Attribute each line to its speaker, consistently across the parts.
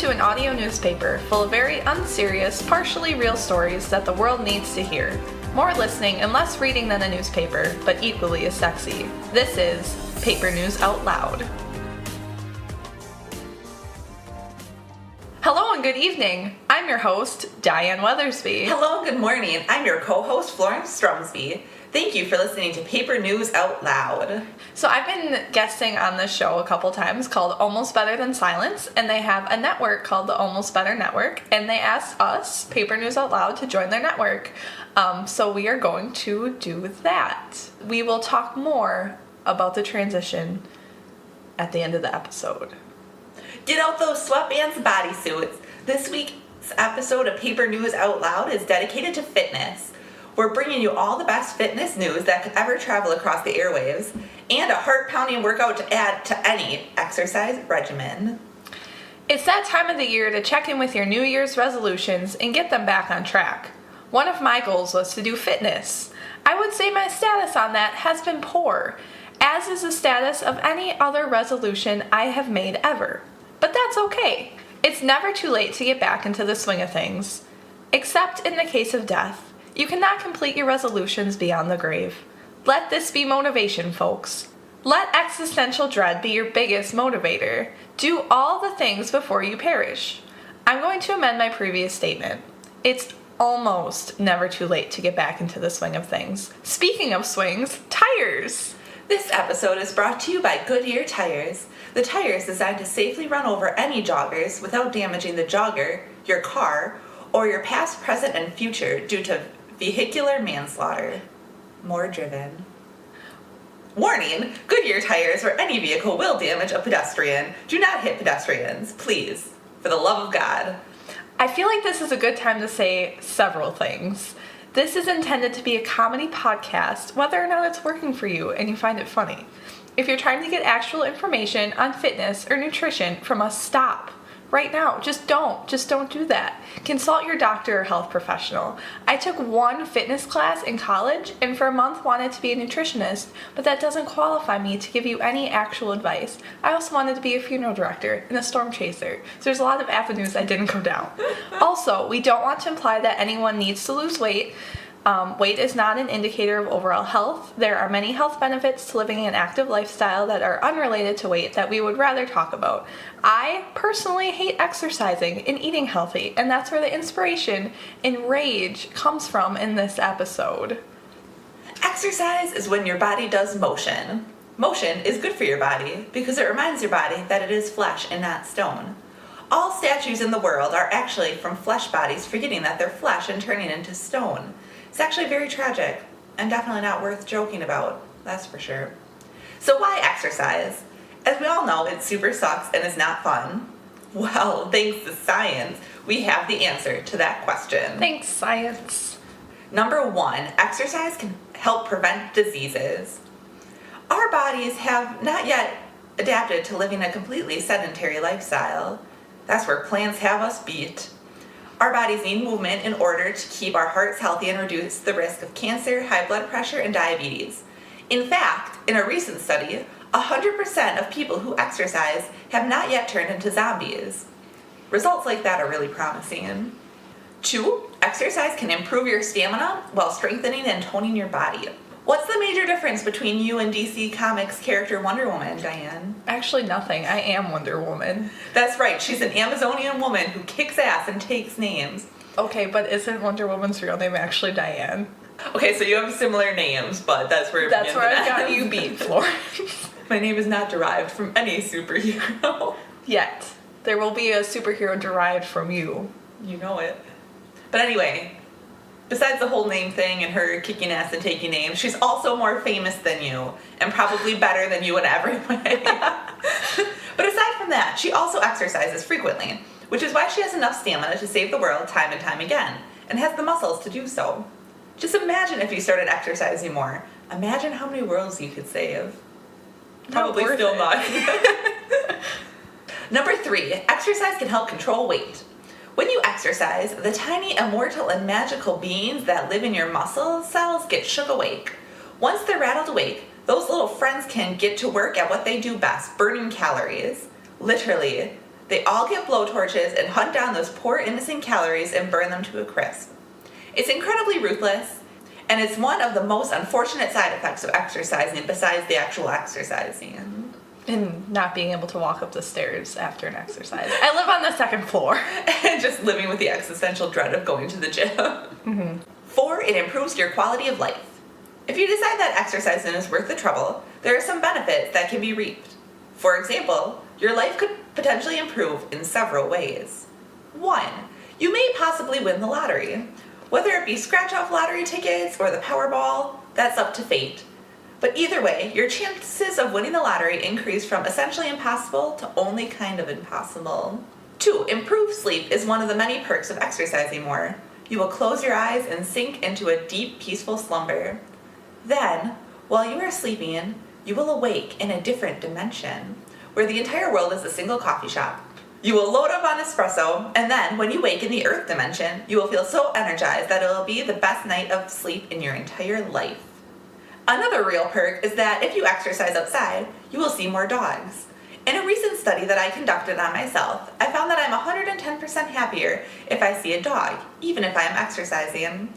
Speaker 1: to an audio newspaper full of very unserious, partially real stories that the world needs to hear. More listening and less reading than a newspaper, but equally as sexy. This is Paper News Out Loud. Hello and good evening. I'm your host, Diane Weathersby.
Speaker 2: Hello and good morning. I'm your co-host, Florence Strumsby. Thank you for listening to Paper News Out Loud.
Speaker 1: So I've been guesting on this show a couple times called Almost Better Than Silence, and they have a network called the Almost Better Network, and they asked us, Paper News Out Loud, to join their network. So we are going to do that. We will talk more about the transition at the end of the episode.
Speaker 2: Get out those sweatbands and bodysuits. This week's episode of Paper News Out Loud is dedicated to fitness. We're bringing you all the best fitness news that could ever travel across the airwaves, and a heart-pounding workout to add to any exercise regimen.
Speaker 1: It's that time of the year to check in with your New Year's resolutions and get them back on track. One of my goals was to do fitness. I would say my status on that has been poor, as is the status of any other resolution I have made ever. But that's okay. It's never too late to get back into the swing of things. Except in the case of death. You cannot complete your resolutions beyond the grave. Let this be motivation, folks. Let existential dread be your biggest motivator. Do all the things before you perish. I'm going to amend my previous statement. It's almost never too late to get back into the swing of things. Speaking of swings, tires!
Speaker 2: This episode is brought to you by Goodyear Tires. The tires designed to safely run over any joggers without damaging the jogger, your car, or your past, present, and future due to vehicular manslaughter. More driven. Warning! Goodyear tires or any vehicle will damage a pedestrian. Do not hit pedestrians, please. For the love of God.
Speaker 1: I feel like this is a good time to say several things. This is intended to be a comedy podcast, whether or not it's working for you and you find it funny. If you're trying to get actual information on fitness or nutrition from us, stop. Right now, just don't do that. Consult your doctor or health professional. I took one fitness class in college and for a month wanted to be a nutritionist, but that doesn't qualify me to give you any actual advice. I also wanted to be a funeral director and a storm chaser, so there's a lot of avenues I didn't go down. Also, we don't want to imply that anyone needs to lose weight. Weight is not an indicator of overall health. There are many health benefits to living an active lifestyle that are unrelated to weight that we would rather talk about. I personally hate exercising and eating healthy, and that's where the inspiration and rage comes from in this episode.
Speaker 2: Exercise is when your body does motion. Motion is good for your body because it reminds your body that it is flesh and not stone. All statues in the world are actually from flesh bodies forgetting that they're flesh and turning into stone. It's actually very tragic and definitely not worth joking about, that's for sure. So why exercise? As we all know, it super sucks and is not fun. Well, thanks to science, we have the answer to that question.
Speaker 1: Thanks, science.
Speaker 2: Number 1, exercise can help prevent diseases. Our bodies have not yet adapted to living a completely sedentary lifestyle. That's where plants have us beat. Our bodies need movement in order to keep our hearts healthy and reduce the risk of cancer, high blood pressure, and diabetes. In fact, in a recent study, 100% of people who exercise have not yet turned into zombies. Results like that are really promising. 2, exercise can improve your stamina while strengthening and toning your body. What's the major difference between you and DC Comics character Wonder Woman, Diane?
Speaker 1: Actually, nothing. I am Wonder Woman.
Speaker 2: That's right. She's an Amazonian woman who kicks ass and takes names.
Speaker 1: Okay, but isn't Wonder Woman's real name actually Diane?
Speaker 2: Okay, so you have similar names, but that's where
Speaker 1: I got you beat, Florence.
Speaker 2: My name is not derived from any superhero.
Speaker 1: Yet. There will be a superhero derived from you.
Speaker 2: You know it. But anyway, besides the whole name thing and her kicking ass and taking names, she's also more famous than you, and probably better than you in every way. But aside from that, she also exercises frequently, which is why she has enough stamina to save the world time and time again, and has the muscles to do so. Just imagine if you started exercising more. Imagine how many worlds you could save. Probably still not. Number 3, exercise can help control weight. When you exercise, the tiny, immortal, and magical beings that live in your muscle cells get shook awake. Once they're rattled awake, those little friends can get to work at what they do best, burning calories. Literally, They all get blowtorches and hunt down those poor innocent calories and burn them to a crisp. It's incredibly ruthless, and it's one of the most unfortunate side effects of exercising besides the actual exercising.
Speaker 1: And not being able to walk up the stairs after an exercise. I live on the second floor.
Speaker 2: And just living with the existential dread of going to the gym.
Speaker 1: Mm-hmm.
Speaker 2: 4, it improves your quality of life. If you decide that exercising is worth the trouble, there are some benefits that can be reaped. For example, your life could potentially improve in several ways. 1, you may possibly win the lottery. Whether it be scratch-off lottery tickets or the Powerball, that's up to fate. But either way, your chances of winning the lottery increase from essentially impossible to only kind of impossible. 2, improved sleep is one of the many perks of exercising more. You will close your eyes and sink into a deep, peaceful slumber. Then, while you are sleeping, you will awake in a different dimension, where the entire world is a single coffee shop. You will load up on espresso, and then, when you wake in the earth dimension, you will feel so energized that it will be the best night of sleep in your entire life. Another real perk is that if you exercise outside, you will see more dogs. In a recent study that I conducted on myself, I found that I'm 110% happier if I see a dog, even if I am exercising.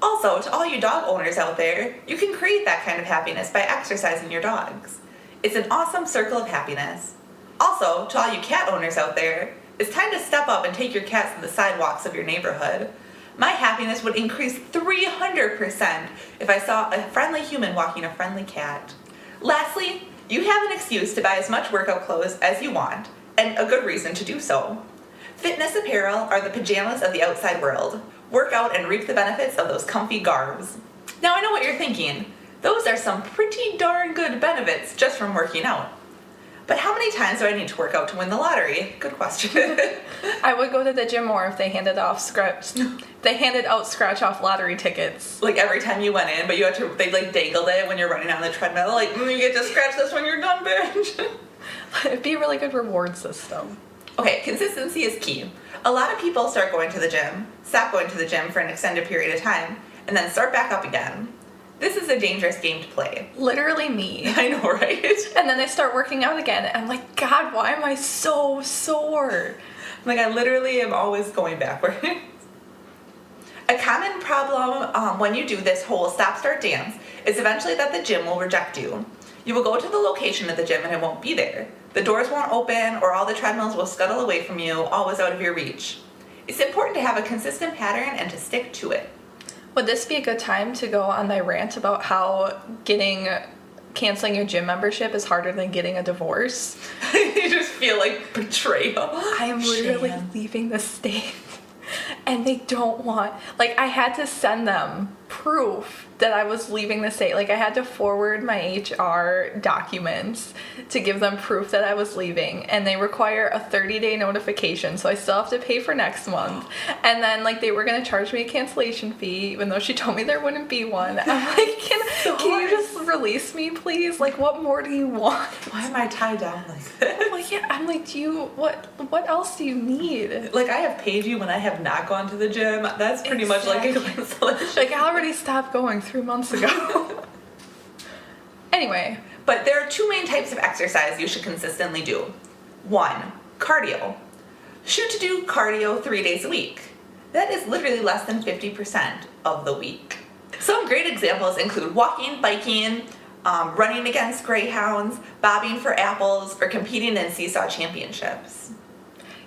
Speaker 2: Also, to all you dog owners out there, you can create that kind of happiness by exercising your dogs. It's an awesome circle of happiness. Also, to all you cat owners out there, it's time to step up and take your cats to the sidewalks of your neighborhood. My happiness would increase 300% if I saw a friendly human walking a friendly cat. Lastly, you have an excuse to buy as much workout clothes as you want, and a good reason to do so. Fitness apparel are the pajamas of the outside world. Work out and reap the benefits of those comfy garbs. Now I know what you're thinking. Those are some pretty darn good benefits just from working out. But how many times do I need to work out to win the lottery? Good question.
Speaker 1: I would go to the gym more if they handed out scratch-off lottery tickets.
Speaker 2: Like every time you went in, but you had to, they like dangled it when you're running on the treadmill, like, you get to scratch this when you're done, bitch.
Speaker 1: It'd be a really good reward system.
Speaker 2: Okay, consistency is key. A lot of people start going to the gym, stop going to the gym for an extended period of time, and then start back up again. This is a dangerous game to play.
Speaker 1: Literally me.
Speaker 2: I know, right?
Speaker 1: And then they start working out again, and I'm like, God, why am I so sore?
Speaker 2: Like, I literally am always going backwards. A common problem when you do this whole stop-start dance is eventually that the gym will reject you. You will go to the location of the gym and it won't be there. The doors won't open, or all the treadmills will scuttle away from you, always out of your reach. It's important to have a consistent pattern and to stick to it.
Speaker 1: Would this be a good time to go on my rant about how canceling your gym membership is harder than getting a divorce?
Speaker 2: You just feel like betrayal.
Speaker 1: I am literally leaving the state, and they don't want, like, I had to send them proof that I was leaving the state. Like, I had to forward my HR documents to give them proof that I was leaving, and they require a 30-day notification, so I still have to pay for next month. And then, like, they were going to charge me a cancellation fee, even though she told me there wouldn't be one. I'm like, can you just release me, please? Like, what more do you want?
Speaker 2: Why am I tied down like this?
Speaker 1: Well, yeah, I'm like, what else do you need?
Speaker 2: Like, I have paid you when I have not gone to the gym. That's pretty much like a cancellation.
Speaker 1: Like, I already stopped going 3 months ago. Anyway.
Speaker 2: But there are 2 main types of exercise you should consistently do. 1, cardio. Shoot to do cardio 3 days a week. That is literally less than 50% of the week. Some great examples include walking, biking, running against greyhounds, bobbing for apples, or competing in seesaw championships.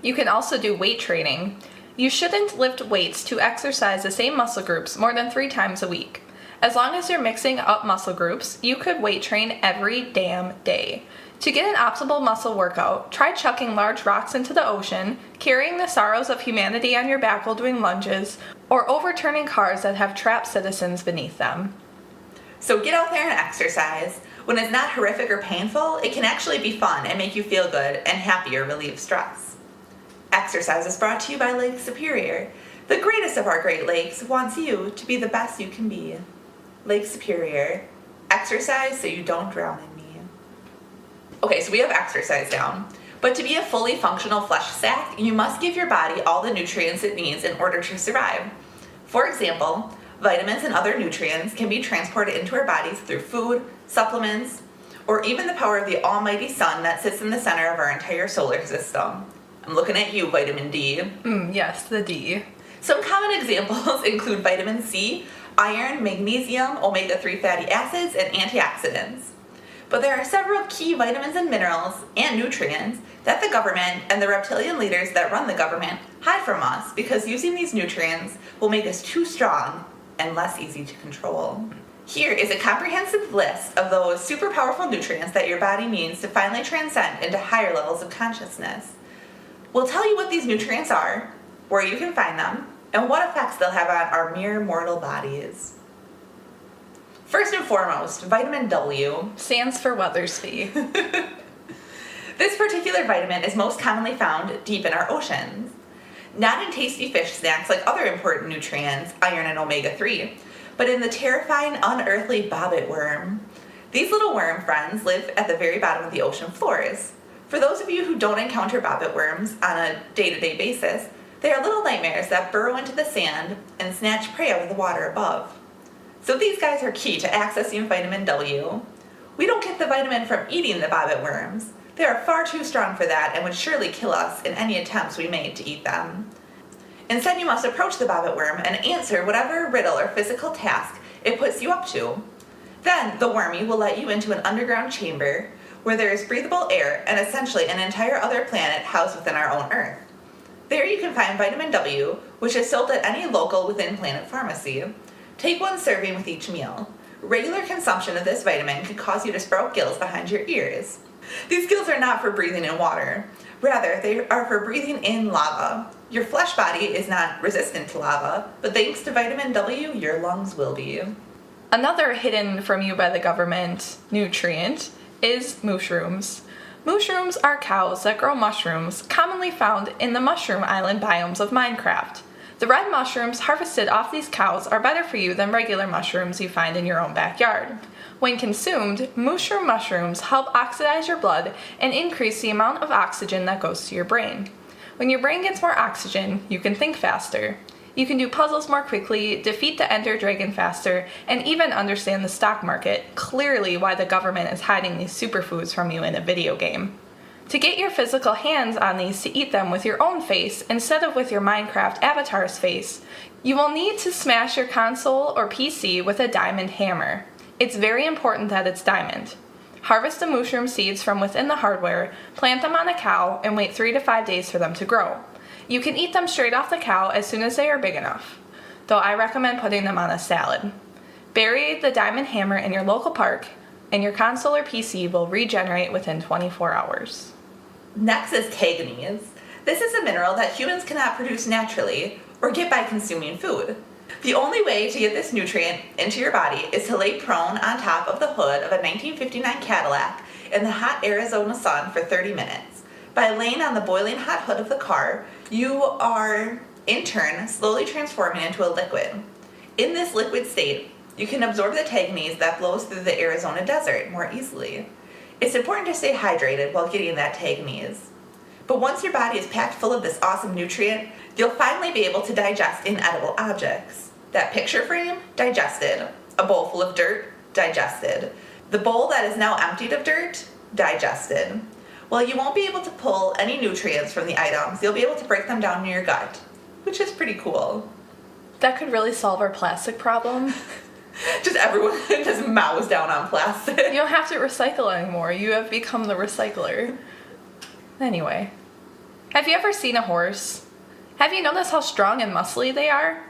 Speaker 1: You can also do weight training. You shouldn't lift weights to exercise the same muscle groups more than 3 times a week. As long as you're mixing up muscle groups, you could weight train every damn day. To get an optimal muscle workout, try chucking large rocks into the ocean, carrying the sorrows of humanity on your back while doing lunges, or overturning cars that have trapped citizens beneath them.
Speaker 2: So get out there and exercise. When it's not horrific or painful, it can actually be fun and make you feel good and happy or relieve stress. Exercise is brought to you by Lake Superior. The greatest of our Great Lakes wants you to be the best you can be. Lake Superior. Exercise so you don't drown in me. Okay, so we have exercise down. But to be a fully functional flesh sack, you must give your body all the nutrients it needs in order to survive. For example, vitamins and other nutrients can be transported into our bodies through food, supplements, or even the power of the almighty sun that sits in the center of our entire solar system. I'm looking at you, vitamin D.
Speaker 1: Yes, the D.
Speaker 2: Some common examples include vitamin C, iron, magnesium, omega-3 fatty acids, and antioxidants. But there are several key vitamins and minerals and nutrients that the government and the reptilian leaders that run the government hide from us because using these nutrients will make us too strong and less easy to control. Here is a comprehensive list of those super powerful nutrients that your body needs to finally transcend into higher levels of consciousness. We'll tell you what these nutrients are, where you can find them, and what effects they'll have on our mere mortal bodies. First and foremost, vitamin W.
Speaker 1: Stands for Weathersby.
Speaker 2: This particular vitamin is most commonly found deep in our oceans. Not in tasty fish snacks like other important nutrients, iron and omega-3, but in the terrifying, unearthly bobbit worm. These little worm friends live at the very bottom of the ocean floors. For those of you who don't encounter bobbit worms on a day-to-day basis, they are little nightmares that burrow into the sand and snatch prey out of the water above. So these guys are key to accessing vitamin W. We don't get the vitamin from eating the bobbit worms. They are far too strong for that and would surely kill us in any attempts we made to eat them. Instead, you must approach the bobbit worm and answer whatever riddle or physical task it puts you up to. Then, the wormy will let you into an underground chamber where there is breathable air and essentially an entire other planet housed within our own Earth. There you can find vitamin W, which is sold at any local within Planet pharmacy. Take one serving with each meal. Regular consumption of this vitamin could cause you to sprout gills behind your ears. These gills are not for breathing in water. Rather, they are for breathing in lava. Your flesh body is not resistant to lava, but thanks to vitamin W, your lungs will be.
Speaker 1: Another hidden from you by the government nutrient is mushrooms. Mushrooms are cows that grow mushrooms commonly found in the mushroom island biomes of Minecraft. The red mushrooms harvested off these cows are better for you than regular mushrooms you find in your own backyard. When consumed, mushrooms help oxidize your blood and increase the amount of oxygen that goes to your brain. When your brain gets more oxygen, you can think faster. You can do puzzles more quickly, defeat the Ender Dragon faster, and even understand the stock market, clearly why the government is hiding these superfoods from you in a video game. To get your physical hands on these to eat them with your own face instead of with your Minecraft avatar's face, you will need to smash your console or PC with a diamond hammer. It's very important that it's diamond. Harvest the mushroom seeds from within the hardware, plant them on a cow, and wait 3 to 5 days for them to grow. You can eat them straight off the cow as soon as they are big enough, though I recommend putting them on a salad. Bury the diamond hammer in your local park, and your console or PC will regenerate within 24 hours.
Speaker 2: Next is taganese. This is a mineral that humans cannot produce naturally or get by consuming food. The only way to get this nutrient into your body is to lay prone on top of the hood of a 1959 Cadillac in the hot Arizona sun for 30 minutes. By laying on the boiling hot hood of the car, you are, in turn, slowly transforming into a liquid. In this liquid state, you can absorb the taganese that flows through the Arizona desert more easily. It's important to stay hydrated while getting that taganese. But once your body is packed full of this awesome nutrient, you'll finally be able to digest inedible objects. That picture frame, digested. A bowl full of dirt, digested. The bowl that is now emptied of dirt, digested. While you won't be able to pull any nutrients from the items, you'll be able to break them down in your gut, which is pretty cool.
Speaker 1: That could really solve our plastic problem.
Speaker 2: Just everyone just mows down on plastic.
Speaker 1: You don't have to recycle anymore. You have become the recycler. Anyway, have you ever seen a horse? Have you noticed how strong and muscly they are?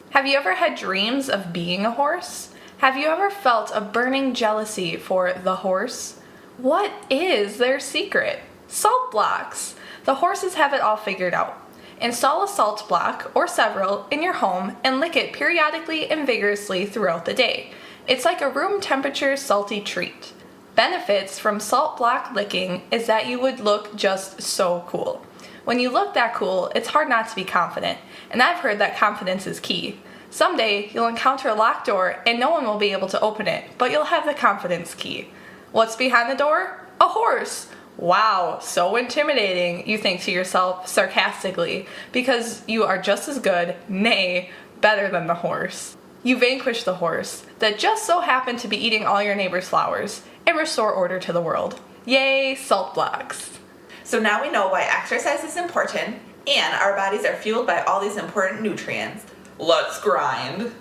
Speaker 1: Have you ever had dreams of being a horse? Have you ever felt a burning jealousy for the horse? What is their secret? Salt blocks. The horses have it all figured out. Install a salt block, or several, in your home and lick it periodically and vigorously throughout the day. It's like a room temperature salty treat. Benefits from salt block licking is that you would look just so cool. When you look that cool, it's hard not to be confident, and I've heard that confidence is key. Someday, you'll encounter a locked door and no one will be able to open it, but you'll have the confidence key. What's behind the door? A horse! Wow, so intimidating, you think to yourself sarcastically, because you are just as good, nay, better than the horse. You vanquish the horse that just so happened to be eating all your neighbor's flowers and restore order to the world. Yay, salt blocks.
Speaker 2: So now we know why exercise is important, and our bodies are fueled by all these important nutrients. Let's grind.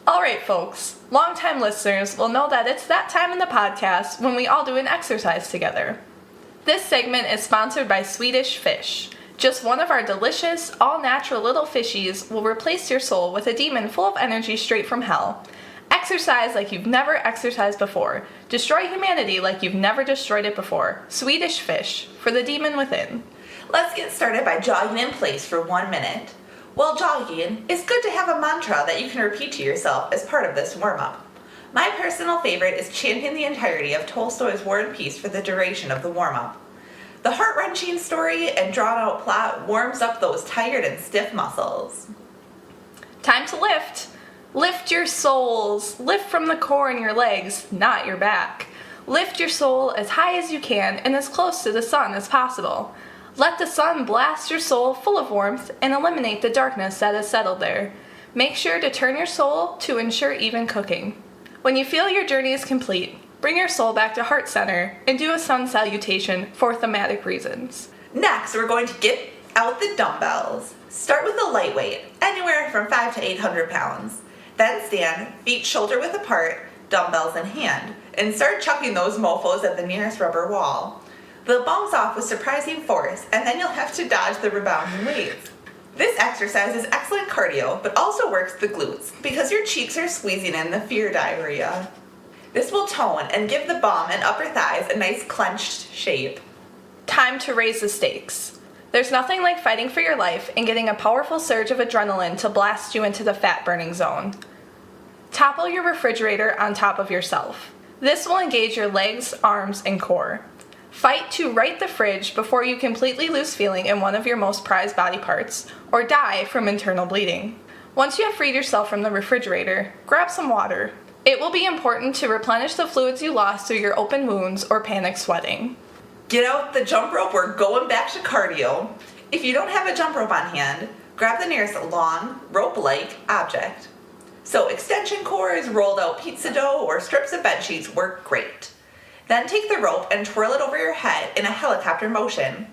Speaker 1: All right, folks. Longtime listeners will know that it's that time in the podcast when we all do an exercise together. This segment is sponsored by Swedish Fish. Just one of our delicious, all-natural little fishies will replace your soul with a demon full of energy straight from hell. Exercise like you've never exercised before. Destroy humanity like you've never destroyed it before. Swedish Fish, for the demon within.
Speaker 2: Let's get started by jogging in place for 1 minute. While jogging, it's good to have a mantra that you can repeat to yourself as part of this warm-up. My personal favorite is chanting the entirety of Tolstoy's War and Peace for the duration of the warm-up. The heart-wrenching story and drawn-out plot warms up those tired and stiff muscles.
Speaker 1: Time to lift. Lift your souls. Lift from the core in your legs, not your back. Lift your soul as high as you can and as close to the sun as possible. Let the sun blast your soul full of warmth and eliminate the darkness that has settled there. Make sure to turn your soul to ensure even cooking. When you feel your journey is complete, bring your soul back to heart center and do a sun salutation for thematic reasons.
Speaker 2: Next, we're going to get out the dumbbells. Start with a lightweight, anywhere from 5 to 800 pounds. Then stand, feet shoulder width apart, dumbbells in hand, and start chucking those mofos at the nearest rubber wall. They'll bounce off with surprising force, and then you'll have to dodge the rebounding weights. This exercise is excellent cardio, but also works the glutes, because your cheeks are squeezing in the fear diarrhea. This will tone and give the bum and upper thighs a nice clenched shape.
Speaker 1: Time to raise the stakes. There's nothing like fighting for your life and getting a powerful surge of adrenaline to blast you into the fat-burning zone. Topple your refrigerator on top of yourself. This will engage your legs, arms, and core. Fight to right the fridge before you completely lose feeling in one of your most prized body parts, or die from internal bleeding. Once you have freed yourself from the refrigerator, grab some water. It will be important to replenish the fluids you lost through your open wounds or panic sweating.
Speaker 2: Get out the jump rope, we're going back to cardio. If you don't have a jump rope on hand, grab the nearest long, rope-like object. So extension cords, rolled out pizza dough, or strips of bed sheets work great. Then take the rope and twirl it over your head in a helicopter motion.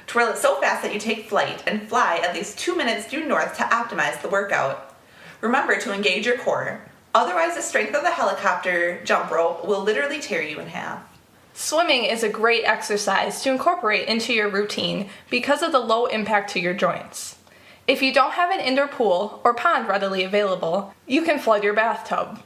Speaker 2: Twirl it so fast that you take flight and fly at least 2 minutes due north to optimize the workout. Remember to engage your core, otherwise the strength of the helicopter jump rope will literally tear you in half.
Speaker 1: Swimming is a great exercise to incorporate into your routine because of the low impact to your joints. If you don't have an indoor pool or pond readily available, you can flood your bathtub.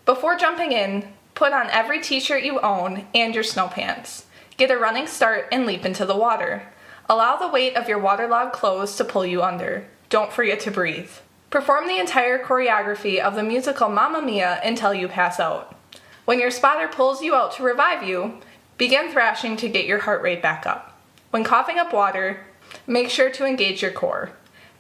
Speaker 1: Before jumping in, put on every t-shirt you own and your snow pants. Get a running start and leap into the water. Allow the weight of your waterlogged clothes to pull you under. Don't forget to breathe. Perform the entire choreography of the musical Mamma Mia until you pass out. When your spotter pulls you out to revive you, begin thrashing to get your heart rate back up. When coughing up water, make sure to engage your core.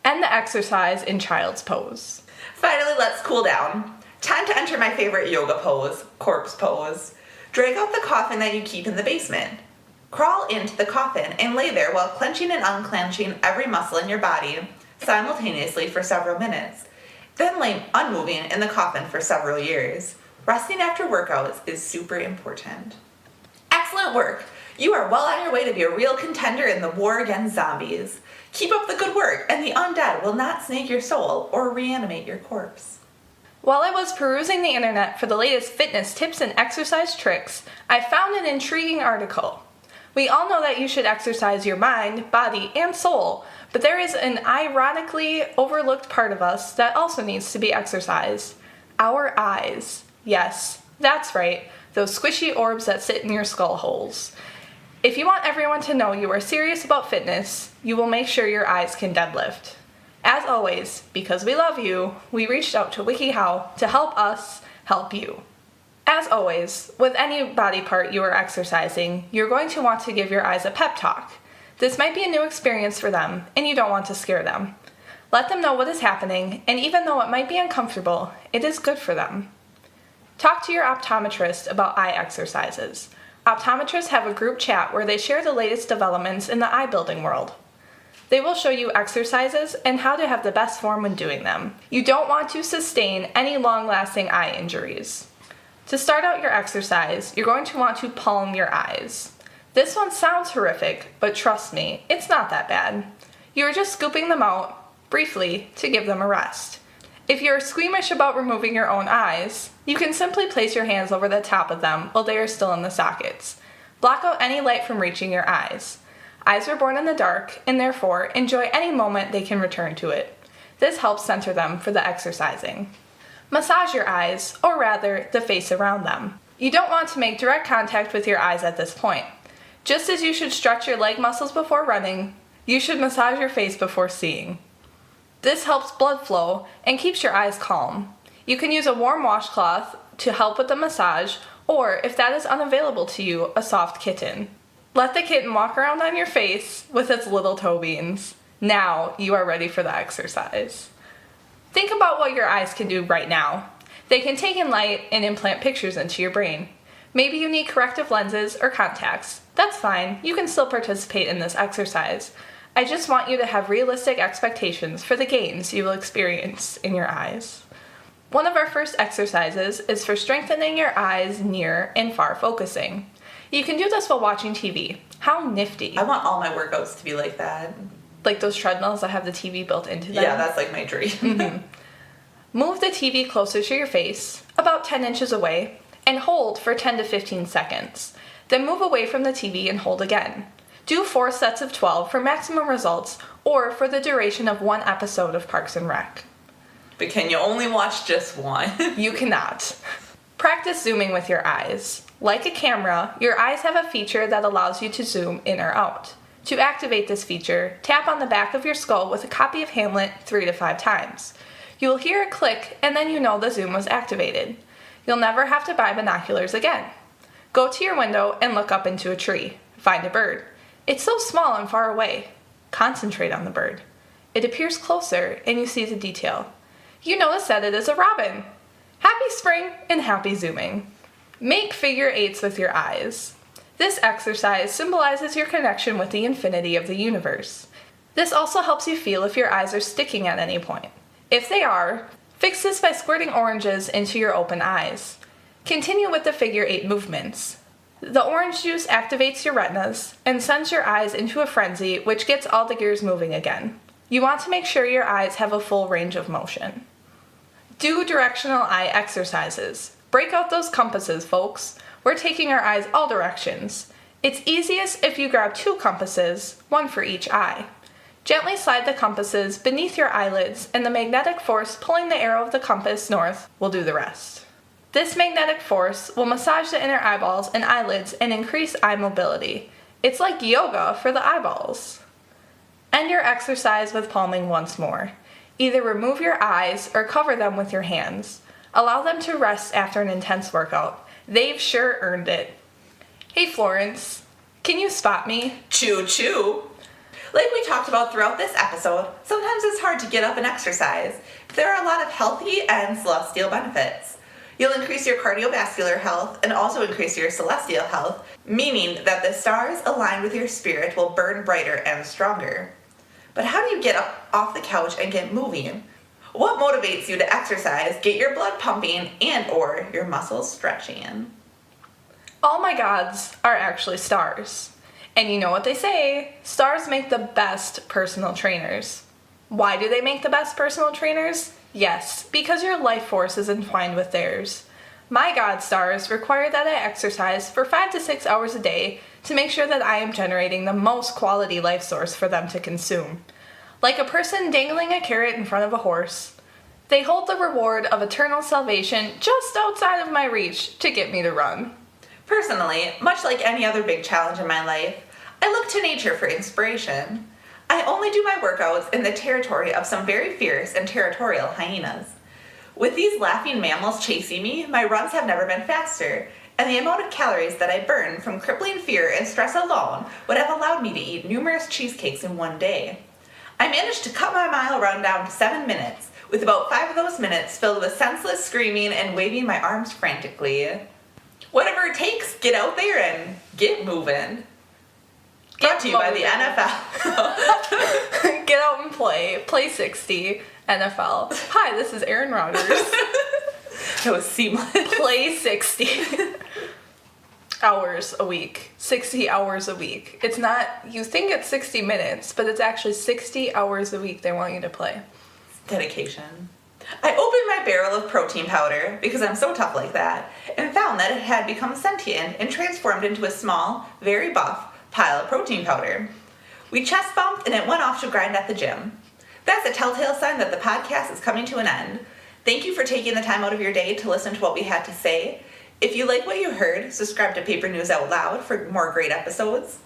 Speaker 1: End the exercise in child's pose.
Speaker 2: Finally, let's cool down. Time to enter my favorite yoga pose, corpse pose. Drag out the coffin that you keep in the basement. Crawl into the coffin and lay there while clenching and unclenching every muscle in your body simultaneously for several minutes. Then lay unmoving in the coffin for several years. Resting after workouts is super important. Excellent work! You are well on your way to be a real contender in the war against zombies. Keep up the good work, and the undead will not snake your soul or reanimate your corpse.
Speaker 1: While I was perusing the internet for the latest fitness tips and exercise tricks, I found an intriguing article. We all know that you should exercise your mind, body, and soul, but there is an ironically overlooked part of us that also needs to be exercised. Our eyes. Yes, that's right, those squishy orbs that sit in your skull holes. If you want everyone to know you are serious about fitness, you will make sure your eyes can deadlift. As always, because we love you, we reached out to WikiHow to help us help you. As always, with any body part you are exercising, you're going to want to give your eyes a pep talk. This might be a new experience for them, and you don't want to scare them. Let them know what is happening, and even though it might be uncomfortable, it is good for them. Talk to your optometrist about eye exercises. Optometrists have a group chat where they share the latest developments in the eye building world. They will show you exercises and how to have the best form when doing them. You don't want to sustain any long-lasting eye injuries. To start out your exercise, you're going to want to palm your eyes. This one sounds horrific, but trust me, it's not that bad. You are just scooping them out, briefly, to give them a rest. If you are squeamish about removing your own eyes, you can simply place your hands over the top of them while they are still in the sockets. Block out any light from reaching your eyes. Eyes were born in the dark, and therefore enjoy any moment they can return to it. This helps center them for the exercising. Massage your eyes, or rather, the face around them. You don't want to make direct contact with your eyes at this point. Just as you should stretch your leg muscles before running, you should massage your face before seeing. This helps blood flow and keeps your eyes calm. You can use a warm washcloth to help with the massage, or if that is unavailable to you, a soft kitten. Let the kitten walk around on your face with its little toe beans. Now you are ready for the exercise. Think about what your eyes can do right now. They can take in light and implant pictures into your brain. Maybe you need corrective lenses or contacts. That's fine, you can still participate in this exercise. I just want you to have realistic expectations for the gains you will experience in your eyes. One of our first exercises is for strengthening your eyes near and far focusing. You can do this while watching TV. How nifty.
Speaker 2: I want all my workouts to be like that.
Speaker 1: Like those treadmills that have the TV built into them?
Speaker 2: Yeah, that's like my dream.
Speaker 1: Move the TV closer to your face, about 10 inches away, and hold for 10 to 15 seconds. Then move away from the TV and hold again. Do 4 sets of 12 for maximum results, or for the duration of one episode of Parks and Rec.
Speaker 2: But can you only watch just one?
Speaker 1: You cannot. Practice zooming with your eyes. Like a camera, your eyes have a feature that allows you to zoom in or out. To activate this feature, tap on the back of your skull with a copy of Hamlet 3 to 5 times. You will hear a click, and then you know the zoom was activated. You'll never have to buy binoculars again. Go to your window and look up into a tree. Find a bird. It's so small and far away. Concentrate on the bird. It appears closer, and you see the detail. You notice that it is a robin. Happy spring and happy zooming. Make figure eights with your eyes. This exercise symbolizes your connection with the infinity of the universe. This also helps you feel if your eyes are sticking at any point. If they are, fix this by squirting oranges into your open eyes. Continue with the figure eight movements. The orange juice activates your retinas and sends your eyes into a frenzy, which gets all the gears moving again. You want to make sure your eyes have a full range of motion. Do directional eye exercises. Break out those compasses, folks. We're taking our eyes all directions. It's easiest if you grab 2 compasses, one for each eye. Gently slide the compasses beneath your eyelids, and the magnetic force pulling the arrow of the compass north will do the rest. This magnetic force will massage the inner eyeballs and eyelids and increase eye mobility. It's like yoga for the eyeballs. End your exercise with palming once more. Either remove your eyes or cover them with your hands. Allow them to rest after an intense workout. They've sure earned it. Hey Florence, can you spot me?
Speaker 2: Choo choo. Like we talked about throughout this episode, sometimes it's hard to get up and exercise, but there are a lot of healthy and celestial benefits. You'll increase your cardiovascular health and also increase your celestial health, meaning that the stars aligned with your spirit will burn brighter and stronger. But how do you get up off the couch and get moving? What motivates you to exercise, get your blood pumping, and or your muscles stretching?
Speaker 1: All my gods are actually stars. And you know what they say, stars make the best personal trainers. Why do they make the best personal trainers? Yes, because your life force is entwined with theirs. My god stars require that I exercise for 5 to 6 hours a day to make sure that I am generating the most quality life source for them to consume. Like a person dangling a carrot in front of a horse, they hold the reward of eternal salvation just outside of my reach to get me to run.
Speaker 2: Personally, much like any other big challenge in my life, I look to nature for inspiration. I only do my workouts in the territory of some very fierce and territorial hyenas. With these laughing mammals chasing me, my runs have never been faster, and the amount of calories that I burn from crippling fear and stress alone would have allowed me to eat numerous cheesecakes in one day. I managed to cut my mile run down to 7 minutes, with about 5 of those minutes filled with senseless screaming and waving my arms frantically. Whatever it takes, get out there and get moving. Brought to you by the NFL.
Speaker 1: Get out and play. Play 60, NFL. Hi, this is Aaron Rodgers.
Speaker 2: That was seamless.
Speaker 1: Play 60. hours a week, 60 hours a week. It's not, you think it's 60 minutes, but it's actually 60 hours a week they want you to play.
Speaker 2: Dedication. I opened my barrel of protein powder, because I'm so tough like that, and found that it had become sentient and transformed into a small, very buff pile of protein powder. We chest bumped and it went off to grind at the gym. That's a telltale sign that the podcast is coming to an end. Thank you for taking the time out of your day to listen to what we had to say. If you like what you heard, subscribe to Paper News Out Loud for more great episodes.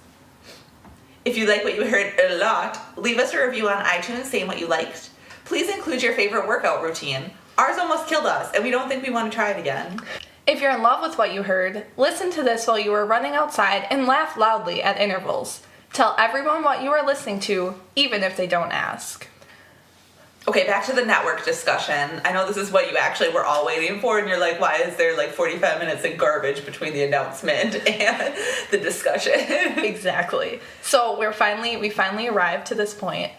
Speaker 2: If you like what you heard a lot, leave us a review on iTunes saying what you liked. Please include your favorite workout routine. Ours almost killed us, and we don't think we want to try it again.
Speaker 1: If you're in love with what you heard, listen to this while you are running outside and laugh loudly at intervals. Tell everyone what you are listening to, even if they don't ask.
Speaker 2: Okay, back to the network discussion. I know this is what you actually were all waiting for, and you're like, why is there like 45 minutes of garbage between the announcement and the discussion?
Speaker 1: Exactly. So we finally arrived to this point.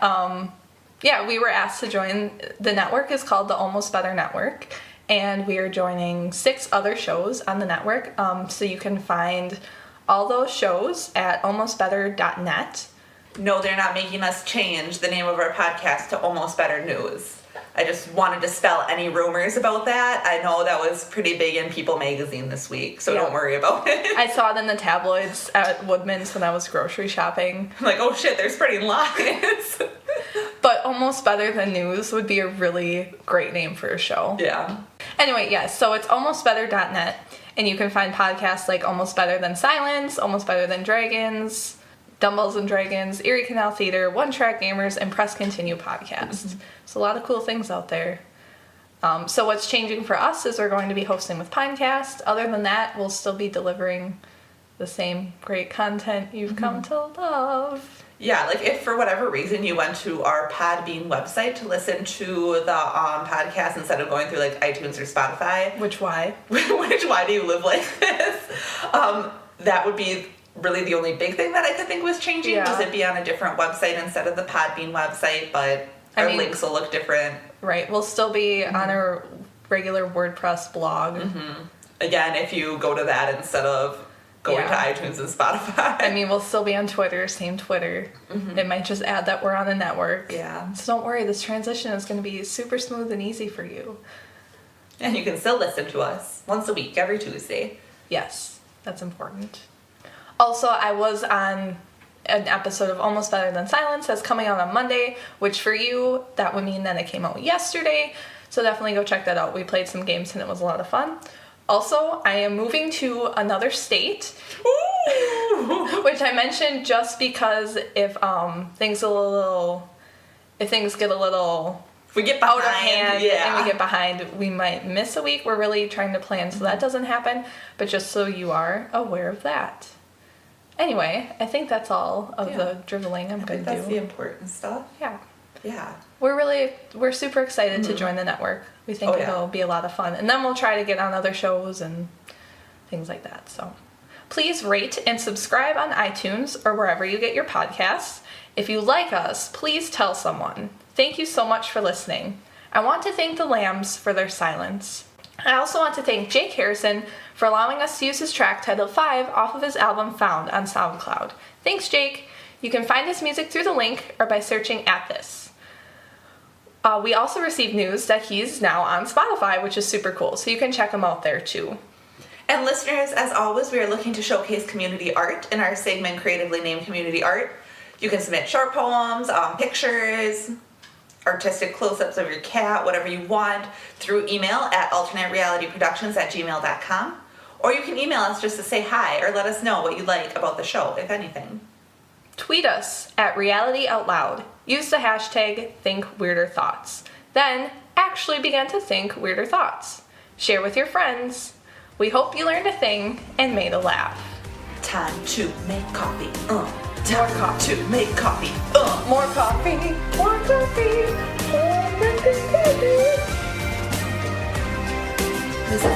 Speaker 1: We were asked to join. The network is called the Almost Better Network, and we are joining 6 other shows on the network. So you can find all those shows at almostbetter.net.
Speaker 2: No, they're not making us change the name of our podcast to Almost Better News. I just wanted to dispel any rumors about that. I know that was pretty big in People magazine this week, so Don't worry about it.
Speaker 1: I saw it in the tabloids at Woodman's when I was grocery shopping.
Speaker 2: I'm like, oh shit, they're spreading lies.
Speaker 1: But Almost Better Than News would be a really great name for a show.
Speaker 2: Yeah.
Speaker 1: Anyway, yes, so it's almostbetter.net, and you can find podcasts like Almost Better Than Silence, Almost Better Than Dragons, Dumbbells and Dragons, Erie Canal Theater, One Track Gamers, and Press Continue podcast. So a lot of cool things out there. So what's changing for us is we're going to be hosting with Pinecast. Other than that, we'll still be delivering the same great content you've come to love.
Speaker 2: Yeah, like if for whatever reason you went to our Podbean website to listen to the podcast instead of going through like iTunes or Spotify.
Speaker 1: Which why?
Speaker 2: Why do you live like this? That would be really the only big thing that I could think was changing. Was it be on a different website instead of the Podbean website, but our links will look different. Right,
Speaker 1: we'll still be on our regular WordPress blog.
Speaker 2: Again, if you go to that instead of going to iTunes and Spotify.
Speaker 1: We'll still be on Twitter, same Twitter. It might just add that we're on the network.
Speaker 2: Yeah.
Speaker 1: So don't worry, this transition is going to be super smooth and easy for you.
Speaker 2: And you can still listen to us once a week, every Tuesday.
Speaker 1: Yes, that's important. Also, I was on an episode of Almost Better Than Silence that's coming out on Monday, which for you, that would mean that it came out yesterday. So definitely go check that out. We played some games and it was a lot of fun. Also, I am moving to another state, which I mentioned just because if things get a little
Speaker 2: if we get
Speaker 1: out of hand and we get behind, we might miss a week. We're really trying to plan so that doesn't happen, but just so you are aware of that. Anyway, I think that's all of the dribbling I'm going to do.
Speaker 2: That's the important stuff.
Speaker 1: Yeah. We're super excited to join the network. We think it'll be a lot of fun. And then we'll try to get on other shows and things like that. So please rate and subscribe on iTunes or wherever you get your podcasts. If you like us, please tell someone. Thank you so much for listening. I want to thank the Lambs for their silence. I also want to thank Jake Harrison for allowing us to use his track titled 5 off of his album Found on SoundCloud. Thanks, Jake. You can find his music through the link or by searching at this. We also received news that he's now on Spotify, which is super cool, so you can check him out there too.
Speaker 2: And listeners, as always, we are looking to showcase community art in our segment creatively named Community Art. You can submit short poems, pictures, artistic close-ups of your cat, whatever you want, through email at alternaterealityproductions@gmail.com. Or you can email us just to say hi or let us know what you like about the show, if anything.
Speaker 1: Tweet us at RealityOutLoud. Use the hashtag ThinkWeirderThoughts. Then actually begin to think weirder thoughts. Share with your friends. We hope you learned a thing and made a laugh.
Speaker 2: Time to make coffee.
Speaker 1: More coffee.
Speaker 2: To make coffee.
Speaker 1: More coffee. More coffee.
Speaker 2: This is